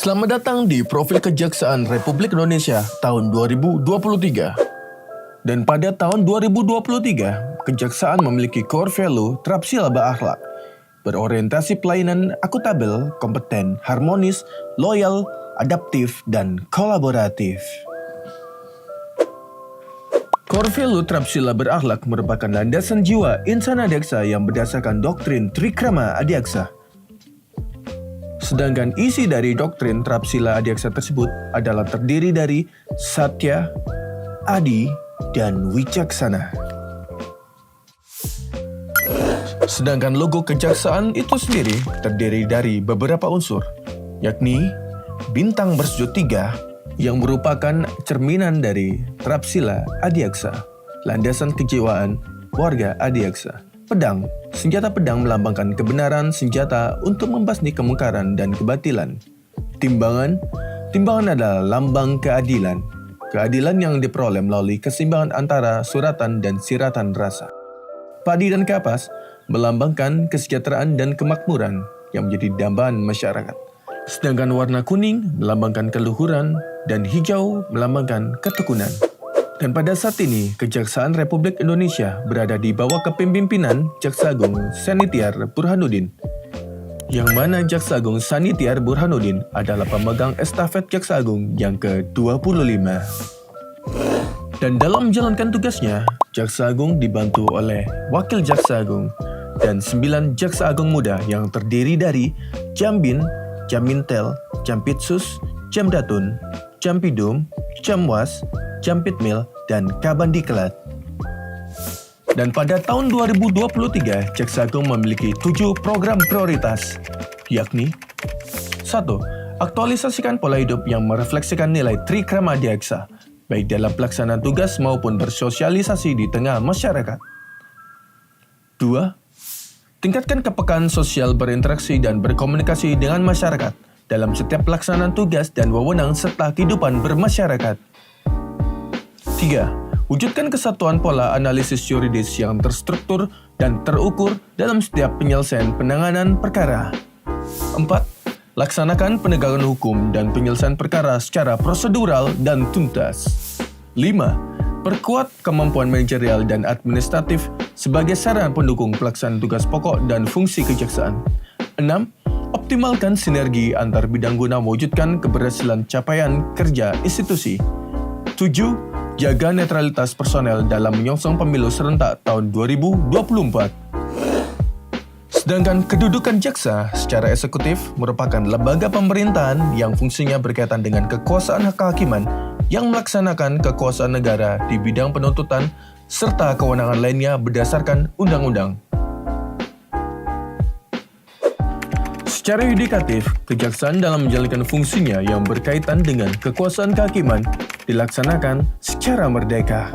Selamat datang di Profil Kejaksaan Republik Indonesia tahun 2023. Dan pada tahun 2023, Kejaksaan memiliki core value terapsil berakhlak, berorientasi pelayanan akuntabel, kompeten, harmonis, loyal, adaptif, dan kolaboratif. Core value terapsila berakhlak merupakan landasan jiwa insan adiaksa yang berdasarkan doktrin Trikrama Adiaksa. Sedangkan isi dari doktrin terapsila adiaksa tersebut adalah terdiri dari Satya, Adi, dan Wicaksana. Sedangkan logo kejaksaan itu sendiri terdiri dari beberapa unsur, yakni bintang bersujud 3 yang merupakan cerminan dari terapsila adiaksa, landasan kejiwaan warga adiaksa. Pedang, senjata pedang melambangkan kebenaran senjata untuk membasmi kemungkaran dan kebatilan. Timbangan, timbangan adalah lambang keadilan. Keadilan yang diperoleh melalui keseimbangan antara suratan dan siratan rasa. Padi dan kapas melambangkan kesejahteraan dan kemakmuran yang menjadi dambaan masyarakat. Sedangkan warna kuning melambangkan keluhuran dan hijau melambangkan ketekunan. Dan pada saat ini, Kejaksaan Republik Indonesia berada di bawah kepemimpinan Jaksa Agung Sanitiar Burhanuddin, yang mana Jaksa Agung Sanitiar Burhanuddin adalah pemegang estafet Jaksa Agung yang ke-25. Dan dalam menjalankan tugasnya, Jaksa Agung dibantu oleh Wakil Jaksa Agung dan 9 Jaksa Agung muda yang terdiri dari Jambin, Jamintel, Jampitsus, Jamdatun, Jampidum, Jamwas, Jampitmil, dan Kabandiklat. Dan pada tahun 2023, Jaksa Agung memiliki 7 program prioritas, yakni 1. Aktualisasikan pola hidup yang merefleksikan nilai Trikrama Adiaksa, baik dalam pelaksanaan tugas maupun bersosialisasi di tengah masyarakat. 2. Tingkatkan kepekaan sosial berinteraksi dan berkomunikasi dengan masyarakat dalam setiap pelaksanaan tugas dan wewenang serta kehidupan bermasyarakat. 3. Wujudkan kesatuan pola analisis yuridis yang terstruktur dan terukur dalam setiap penyelesaian penanganan perkara. 4. Laksanakan penegakan hukum dan penyelesaian perkara secara prosedural dan tuntas. 5. Perkuat kemampuan manajerial dan administratif sebagai sarana pendukung pelaksanaan tugas pokok dan fungsi kejaksaan. 6. Optimalkan sinergi antar bidang guna mewujudkan keberhasilan capaian kerja institusi. 7. Jaga netralitas personel dalam menyongsong pemilu serentak tahun 2024. Sedangkan kedudukan jaksa secara eksekutif merupakan lembaga pemerintahan yang fungsinya berkaitan dengan kekuasaan kehakiman yang melaksanakan kekuasaan negara di bidang penuntutan serta kewenangan lainnya berdasarkan undang-undang. Secara yudikatif, kejaksaan dalam menjalankan fungsinya yang berkaitan dengan kekuasaan kehakiman dilaksanakan secara merdeka.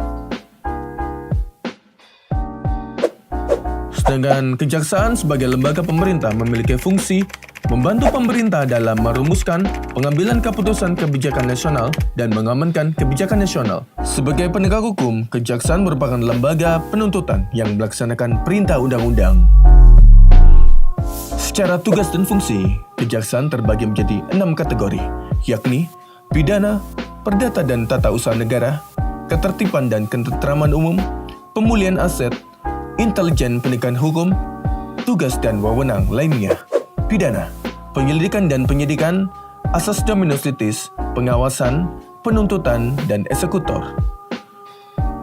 Sedangkan kejaksaan sebagai lembaga pemerintah memiliki fungsi membantu pemerintah dalam merumuskan pengambilan keputusan kebijakan nasional dan mengamankan kebijakan nasional. Sebagai penegak hukum, kejaksaan merupakan lembaga penuntutan yang melaksanakan perintah undang-undang. Secara tugas dan fungsi, kejaksaan terbagi menjadi 6 kategori, yakni pidana, perdata dan tata usaha negara, ketertiban dan ketentraman umum, pemulihan aset, intelijen penegakan hukum, tugas dan wewenang lainnya. Pidana, penyelidikan dan penyidikan, asas dominus litis, pengawasan, penuntutan, dan eksekutor.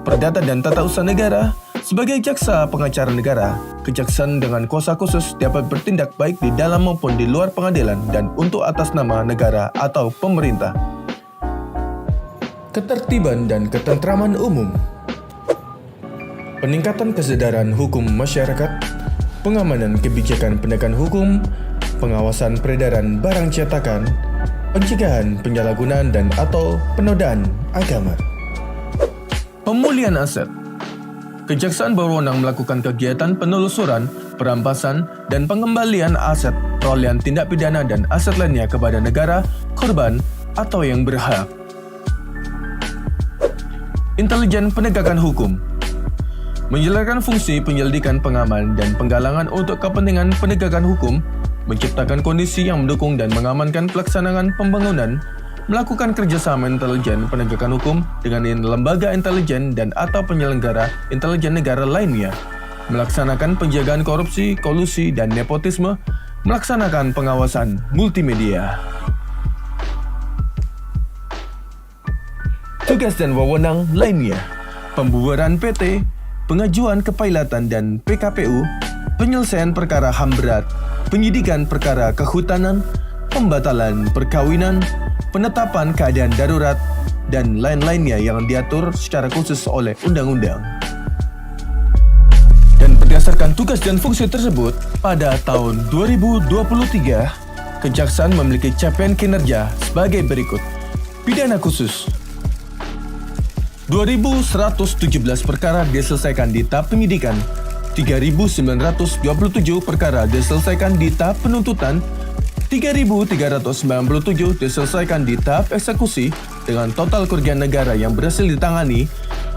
Perdata dan tata usaha negara, sebagai jaksa pengacara negara, kejaksaan dengan kuasa khusus dapat bertindak baik di dalam maupun di luar pengadilan dan untuk atas nama negara atau pemerintah. Ketertiban dan ketentraman umum, peningkatan kesadaran hukum masyarakat, pengamanan kebijakan penegakan hukum, pengawasan peredaran barang cetakan, pencegahan penyalahgunaan dan atau penodaan agama. Pemulihan aset, kejaksaan berwenang melakukan kegiatan penelusuran, perampasan, dan pengembalian aset perolehan tindak pidana dan aset lainnya kepada negara, korban, atau yang berhak. Intelijen penegakan hukum, menjalankan fungsi penyelidikan pengaman dan penggalangan untuk kepentingan penegakan hukum menciptakan kondisi yang mendukung dan mengamankan pelaksanaan pembangunan, melakukan kerjasama intelijen penegakan hukum dengan lembaga intelijen dan atau penyelenggara intelijen negara lainnya, melaksanakan penjagaan korupsi, kolusi, dan nepotisme, melaksanakan pengawasan multimedia. Tugas dan wewenang lainnya: pembubaran PT, pengajuan kepailatan dan PKPU, penyelesaian perkara HAM berat, penyidikan perkara kehutanan, pembatalan perkawinan, penetapan keadaan darurat, dan lain-lainnya yang diatur secara khusus oleh undang-undang. Dan berdasarkan tugas dan fungsi tersebut, pada tahun 2023, Kejaksaan memiliki capaian kinerja sebagai berikut. Pidana khusus: 2.117 perkara diselesaikan di tahap penyidikan, 3.927 perkara diselesaikan di tahap penuntutan, 3.397 diselesaikan di tahap eksekusi dengan total kerugian negara yang berhasil ditangani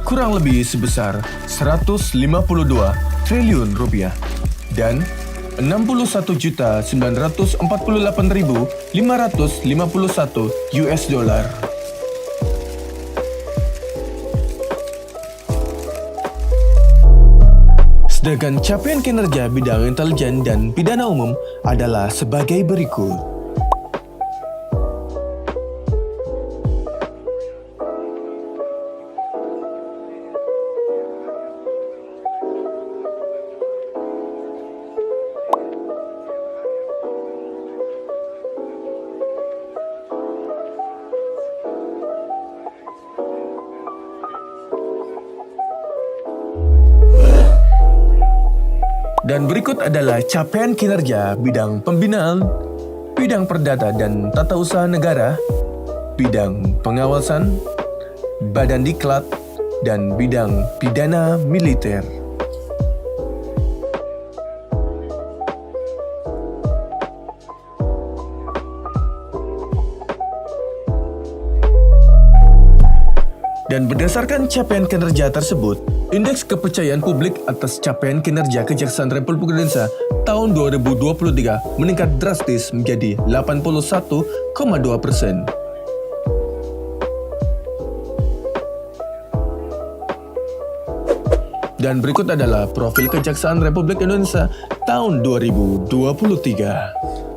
kurang lebih sebesar 152 triliun rupiah dan 61.948.551 US dollar. Sedangkan capaian kinerja bidang intelijen dan pidana umum adalah sebagai berikut. Dan berikut adalah capaian kinerja bidang pembinaan, bidang perdata dan tata usaha negara, bidang pengawasan, badan diklat, dan bidang pidana militer. Dan berdasarkan capaian kinerja tersebut, indeks kepercayaan publik atas capaian kinerja Kejaksaan Republik Indonesia tahun 2023 meningkat drastis menjadi 81,2%. Dan berikut adalah profil Kejaksaan Republik Indonesia tahun 2023.